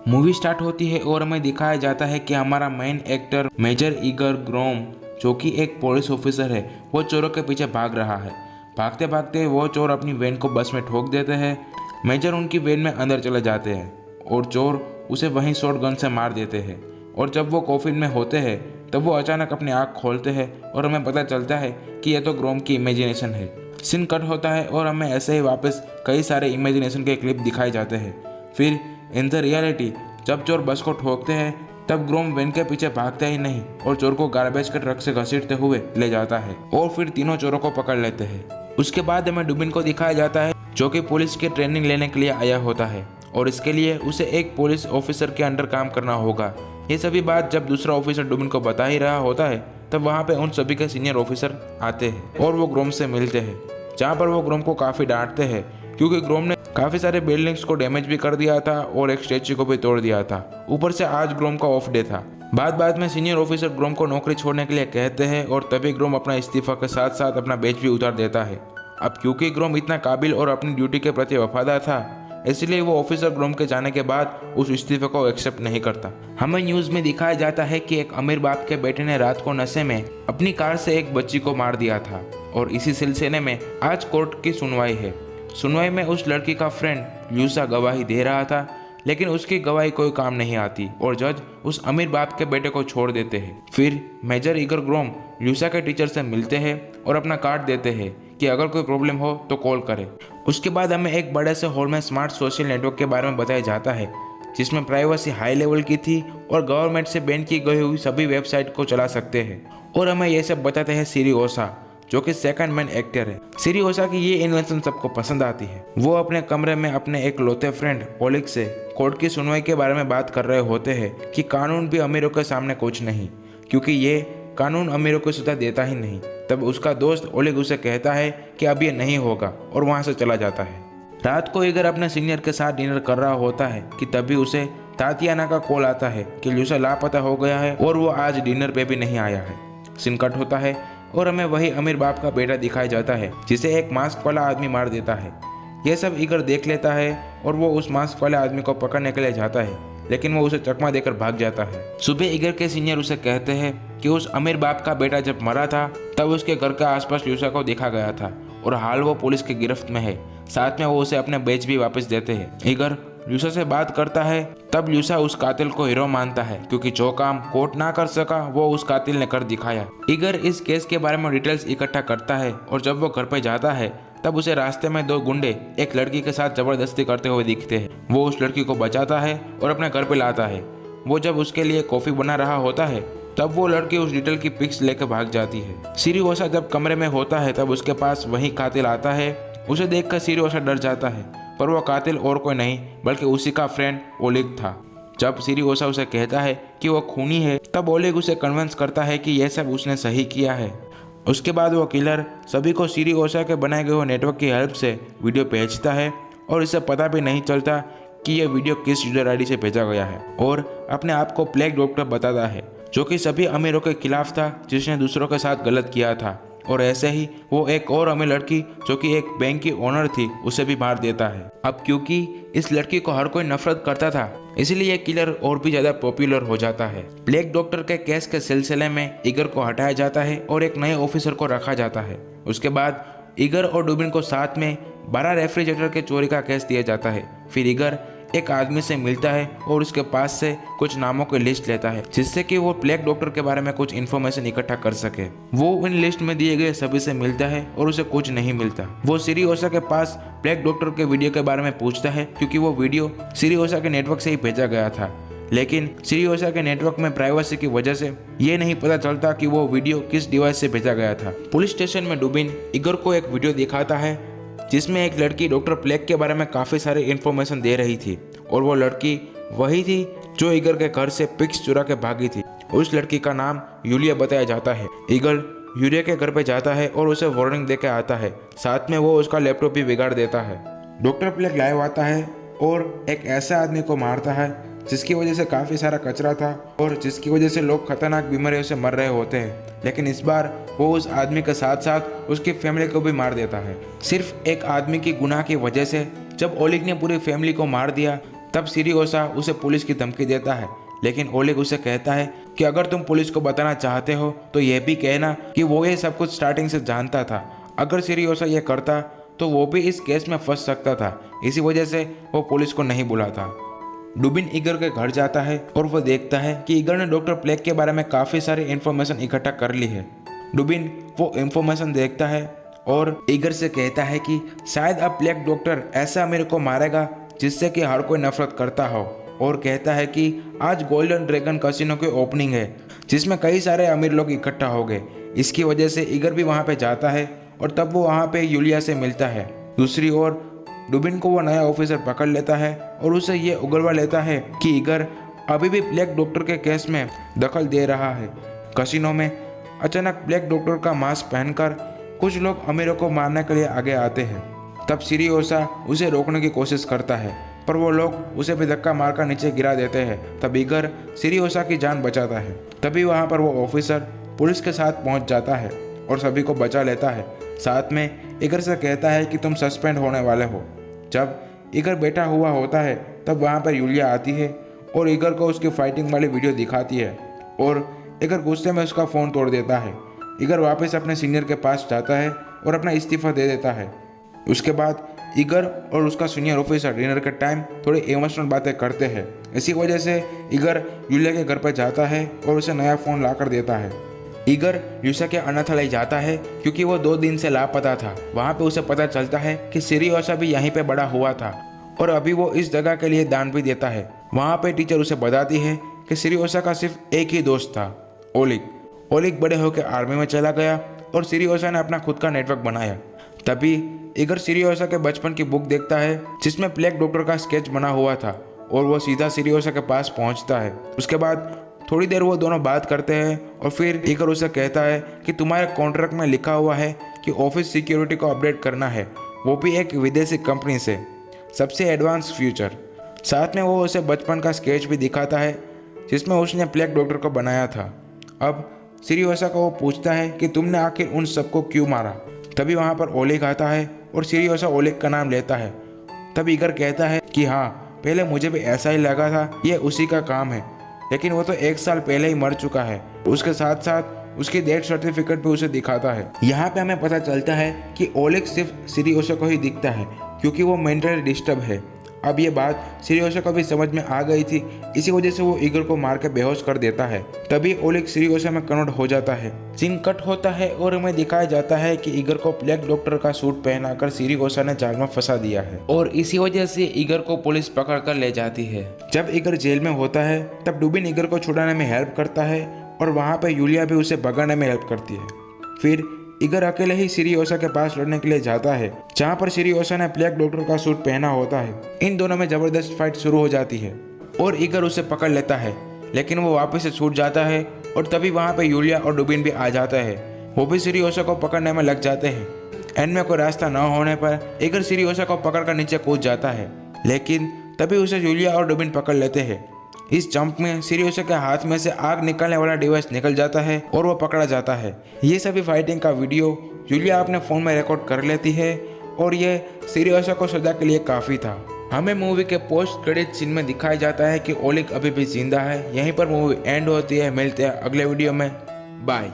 Movie start होती है और हमें दिखाया जाता है कि हमारा मेन एक्टर मेजर ईगर ग्रोम, जो कि एक पुलिस ऑफिसर है, वो चोरों के पीछे भाग रहा है। भागते भागते वो चोर अपनी वैन को बस में ठोक देते हैं। मेजर उनकी वैन में अंदर चले जाते हैं और चोर उसे वहीं शॉट गन से मार देते हैं। और जब वो कॉफिन में होते हैं तब वो अचानक अपनी आँख खोलते हैं और हमें पता चलता है कि यह तो ग्रोम की इमेजिनेशन है। सीन कट होता है और हमें ऐसे ही वापस कई सारे इमेजिनेशन के क्लिप दिखाए जाते हैं। फिर इन द रियलिटी जब चोर बस को ठोकते हैं तब ग्रोम वैन के पीछे भागता ही नहीं और चोर को गार्बेज के ट्रक से घसीटते हुए ले जाता है और फिर तीनों चोरों को पकड़ लेते हैं। उसके बाद हमें डुबिन को दिखाया जाता है, जो कि पुलिस की ट्रेनिंग लेने के लिए आया होता है और इसके लिए उसे एक पुलिस ऑफिसर के अंडर काम करना होगा। ये सभी बात जब दूसरा ऑफिसर डुबिन को बता ही रहा होता है तब वहाँ पे उन सभी के सीनियर ऑफिसर आते हैं और वो ग्रोम से मिलते हैं, जहाँ पर वो ग्रोम को काफ़ी डांटते हैं क्योंकि ग्रोम ने काफ़ी सारे बिल्डिंग्स को डैमेज भी कर दिया था और एक स्टैच्यू को भी तोड़ दिया था। ऊपर से आज ग्रोम का ऑफ डे था। बाद में सीनियर ऑफिसर ग्रोम को नौकरी छोड़ने के लिए कहते हैं और तभी ग्रोम अपना इस्तीफा के साथ साथ अपना बैच भी उतार देता है। अब क्योंकि ग्रोम इतना काबिल और अपनी ड्यूटी के प्रति वफादार था, इसलिए वो ऑफिसर ग्रोम के जाने के बाद उस इस्तीफे को एक्सेप्ट नहीं करता। हमें न्यूज़ में दिखाया जाता है कि एक अमीर बाप के बेटे ने रात को नशे में अपनी कार से एक बच्ची को मार दिया था और इसी सिलसिले में आज कोर्ट की सुनवाई है। सुनवाई में उस लड़की का फ्रेंड ल्यूसा गवाही दे रहा था, लेकिन उसकी गवाही कोई काम नहीं आती और जज उस अमीर बाप के बेटे को छोड़ देते हैं। फिर मेजर ईगर ग्रोम ल्यूसा के टीचर से मिलते हैं और अपना कार्ड देते हैं कि अगर कोई प्रॉब्लम हो तो कॉल करें। उसके बाद हमें एक बड़े से हॉल में स्मार्ट सोशल नेटवर्क के बारे में बताया जाता है, जिसमें प्राइवेसी हाई लेवल की थी और गवर्नमेंट से बैन की गई हुई सभी वेबसाइट को चला सकते हैं। और हमें ये सब बताते हैं सिरी ओसा, जो कि सेकंड मैन एक्टर है। सिरी ओसा की ये इन्वेंशन सबको पसंद आती है। वो अपने कमरे में अपने एक लौते फ्रेंड ओलिग से कोर्ट की सुनवाई के बारे में बात कर रहे होते हैं कि कानून भी अमीरों के सामने कुछ नहीं, क्योंकि ये कानून अमीरों को सजा देता ही नहीं। तब उसका दोस्त ओलिग उसे कहता है कि अब ये नहीं होगा और वहाँ से चला जाता है। रात को ईगर अपने सीनियर के साथ डिनर कर रहा होता है कि तभी उसे तातियाना का कॉल आता है कि ल्यूसा लापता हो गया है और वो आज डिनर पे भी नहीं आया है। सीन कट होता है और हमें वही अमीर बाप का बेटा दिखाया जाता है, जिसे एक मास्क वाला आदमी मार देता है। यह सब ईगर देख लेता है और वो उस मास्क वाले आदमी को पकड़ने के लिए जाता है, लेकिन वो उसे चकमा देकर भाग जाता है। सुबह ईगर के सीनियर उसे कहते हैं कि उस अमीर बाप का बेटा जब मरा था तब उसके घर के आसपास ल्यूसा को देखा गया था और हाल वो पुलिस की गिरफ्त में है। साथ में वो उसे अपने बैच भी वापस देते हैं। ईगर ल्यूसा से बात करता है, तब ल्यूसा उस कातिल को हीरो मानता है क्योंकि जो काम कोर्ट ना कर सका वो उस कातिल ने कर दिखाया। ईगर इस केस के बारे में डिटेल्स इकट्ठा करता है और जब वो घर पे जाता है तब उसे रास्ते में दो गुंडे एक लड़की के साथ जबरदस्ती करते हुए दिखते हैं। वो उस लड़की को बचाता है और अपने घर पे लाता है। वो जब उसके लिए कॉफी बना रहा होता है तब वो लड़की उस डिटेल की पिक्स लेकर भाग जाती है। सिरी ओसा जब कमरे में होता है तब उसके पास वही कातिल आता है। उसे देखकर सिरी ओसा डर जाता है, पर वो कातिल और कोई नहीं बल्कि उसी का फ्रेंड ओलिग था। जब सिरी ओसा उसे कहता है कि वो खूनी है तब ओलिग उसे कन्विंस करता है कि यह सब उसने सही किया है। उसके बाद वो किलर सभी को सिरी ओसा के बनाए गए नेटवर्क की हेल्प से वीडियो भेजता है और इसे पता भी नहीं चलता कि यह वीडियो किस यूजर आईडी से भेजा गया है और अपने आप को प्लेग डॉक्टर बताता है, जो कि सभी अमीरों के खिलाफ था जिसने दूसरों के साथ गलत किया था। और ऐसे ही वो एक और अमीर लड़की जो कि एक बैंक की ओनर थी उसे भी मार देता है। अब क्योंकि इस लड़की को हर कोई नफरत करता था, इसलिए ये किलर और भी ज्यादा पॉपुलर हो जाता है। ब्लैक डॉक्टर के केस के सिलसिले में ईगर को हटाया जाता है और एक नए ऑफिसर को रखा जाता है। उसके बाद ईगर और डुबिन को साथ में 12 रेफ्रिजरेटर के चोरी का केस दिया जाता है। फिर ईगर एक आदमी से मिलता है और उसके पास से कुछ नामों की लिस्ट लेता है, जिससे कि वो ब्लैक डॉक्टर के बारे में कुछ इन्फॉर्मेशन इकट्ठा कर सके। वो इन लिस्ट में दिए गए सभी से मिलता है और उसे कुछ नहीं मिलता। वो सिरी ओसा के पास ब्लैक डॉक्टर के वीडियो के बारे में पूछता है, क्योंकि वो वीडियो सिरी ओसा के नेटवर्क से ही भेजा गया था, लेकिन सिरी ओसा के नेटवर्क में प्राइवेसी की वजह से ये नहीं पता चलता कि वो वीडियो किस डिवाइस से भेजा गया था। पुलिस स्टेशन में डुबिन ईगर को एक वीडियो दिखाता है जिसमें एक लड़की डॉक्टर प्लेग के बारे में काफ़ी सारी इन्फॉर्मेशन दे रही थी और वो लड़की वही थी जो ईगर के घर से पिक्स चुरा के भागी थी। उस लड़की का नाम यूलिया बताया जाता है। ईगर यूलिया के घर पे जाता है और उसे वार्निंग देके आता है, साथ में वो उसका लैपटॉप भी बिगाड़ देता है। डॉक्टर प्लेग लाइव आता है और एक ऐसे आदमी को मारता है जिसकी वजह से काफ़ी सारा कचरा था और जिसकी वजह से लोग खतरनाक बीमारियों से मर रहे होते हैं। लेकिन इस बार वो उस आदमी के साथ साथ उसकी फैमिली को भी मार देता है। सिर्फ एक आदमी की गुनाह की वजह से जब ओलिग ने पूरी फैमिली को मार दिया तब सीरियोसा उसे पुलिस की धमकी देता है, लेकिन ओलेग उसे कहता है कि अगर तुम पुलिस को बताना चाहते हो तो यह भी कहना कि वो ये सब कुछ स्टार्टिंग से जानता था। अगर सीरियोसा ये करता तो वो भी इस केस में फंस सकता था, इसी वजह से वो पुलिस को नहीं बुलाता। डुबिन ईगर के घर जाता है और वो देखता है कि ईगर ने डॉक्टर प्लेग के बारे में काफ़ी सारी इन्फॉर्मेशन इकट्ठा कर ली है। डुबिन वो इन्फॉर्मेशन देखता है और ईगर से कहता है कि शायद अब प्लेग डॉक्टर ऐसा मेरे को मारेगा जिससे कि हर कोई नफरत करता हो, और कहता है कि आज गोल्डन ड्रैगन कैसीनो की ओपनिंग है जिसमें कई सारे अमीर लोग इकट्ठा हो गए। इसकी वजह से ईगर भी वहाँ पे जाता है और तब वो वहाँ पे यूलिया से मिलता है। दूसरी ओर डुबिन को वो नया ऑफिसर पकड़ लेता है और उसे ये उगलवा लेता है कि ईगर अभी भी ब्लैक डॉक्टर के केस में दखल दे रहा है। कैसीनो में अचानक ब्लैक डॉक्टर का मास्क पहनकर कुछ लोग अमीरों को मारने के लिए आगे आते हैं। तब सीरियोसा उसे रोकने की कोशिश करता है, पर वो लोग उसे भी धक्का मारकर नीचे गिरा देते हैं। तब ईगर सीरियोसा की जान बचाता है। तभी वहाँ पर वो ऑफिसर पुलिस के साथ पहुँच जाता है और सभी को बचा लेता है। साथ में ईगर से कहता है कि तुम सस्पेंड होने वाले हो। जब ईगर बैठा हुआ होता है तब वहाँ पर यूलिया आती है और ईगर को उसकी फाइटिंग वाली वीडियो दिखाती है और ईगर गुस्से में उसका फ़ोन तोड़ देता है। ईगर वापस अपने सीनियर के पास जाता है और अपना इस्तीफा दे देता है। उसके बाद ईगर और उसका सीनियर ऑफिसर डिनर के टाइम थोड़ी इमोशनल बातें करते हैं। इसी वजह से ईगर यूलिया के घर पर जाता है और उसे नया फ़ोन ला कर देता है। ईगर यूलिया के अनाथालय जाता है क्योंकि वो 2 दिन से लापता था। वहाँ पे उसे पता चलता है कि सीरियोसा भी यहीं पे बड़ा हुआ था और अभी वो इस जगह के लिए दान भी देता है। वहाँ पे टीचर उसे बताती है कि सीरियोसा का सिर्फ एक ही दोस्त था, ओलिग। ओलिग बड़े होकर आर्मी में चला गया और सीरियोसा ने अपना खुद का नेटवर्क बनाया। तभी ईगर सीरियोसा के बचपन की बुक देखता है जिसमें प्लेग डॉक्टर का स्केच बना हुआ था और वो सीधा सीरियोसा के पास पहुंचता है। उसके बाद थोड़ी देर वो दोनों बात करते हैं और फिर ईगर उसे कहता है कि तुम्हारे कॉन्ट्रैक्ट में लिखा हुआ है कि ऑफिस सिक्योरिटी को अपडेट करना है, वो भी एक विदेशी कंपनी से, सबसे एडवांस फ्यूचर। साथ में वो उसे बचपन का स्केच भी दिखाता है जिसमें उसने प्लेग डॉक्टर को बनाया था। अब सीरियोसा को वो पूछता है कि तुमने आखिर उन सबको क्यों मारा। तभी वहाँ पर ओलेग आता है और सीरियोसा ओलेग का नाम लेता है। तब ईगर कहता है कि हाँ, पहले मुझे भी ऐसा ही लगा था, ये उसी का काम है, लेकिन वो तो 1 साल पहले ही मर चुका है। उसके साथ साथ उसकी डेथ सर्टिफिकेट भी उसे दिखाता है। यहाँ पे हमें पता चलता है कि ओलेग सिर्फ सीरियोसा को ही दिखता है क्योंकि वो मेंटली डिस्टर्ब है। अब ये बात सीरियोसा को भी समझ में आ गई थी, इसी वजह से वो ईगर को मार के बेहोश कर देता है। तभी ओलेग सीरियोसा में कन्वर्ट हो जाता है। सीन कट होता है और हमें दिखाया जाता है कि ईगर को प्लेग डॉक्टर का सूट पहनाकर सीरियोसा ने जाल में फंसा दिया है और इसी वजह से ईगर को पुलिस पकड़ कर ले जाती है। जब ईगर जेल में होता है तब डुबिन ईगर को छुड़ाने में हेल्प करता है और वहाँ पर यूलिया भी उसे भगाने में हेल्प करती है। फिर ईगर अकेले ही सीरियोसा के पास लड़ने के लिए जाता है जहाँ पर सीरियोसा ने प्लेग डॉक्टर का सूट पहना होता है। इन दोनों में जबरदस्त फाइट शुरू हो जाती है और ईगर उसे पकड़ लेता है, लेकिन वो वापस से छूट जाता है और तभी वहाँ पे यूलिया और डुबिन भी आ जाता है। वो भी सीरियोसा को पकड़ने में लग जाते हैं। एंड में कोई रास्ता न होने पर ईगर सीरियोसा को पकड़कर नीचे कूद जाता है, लेकिन तभी उसे यूलिया और डुबिन पकड़ लेते हैं। इस जंप में सीरियोसा के हाथ में से आग निकलने वाला डिवाइस निकल जाता है और वो पकड़ा जाता है। ये सभी फाइटिंग का वीडियो यूलिया अपने फ़ोन में रिकॉर्ड कर लेती है और ये सीरियोसा को सजा के लिए काफ़ी था। हमें मूवी के पोस्ट क्रेडिट सीन में दिखाया जाता है कि ओलिग अभी भी जिंदा है। यहीं पर मूवी एंड होती है। मिलते हैं अगले वीडियो में। बाय।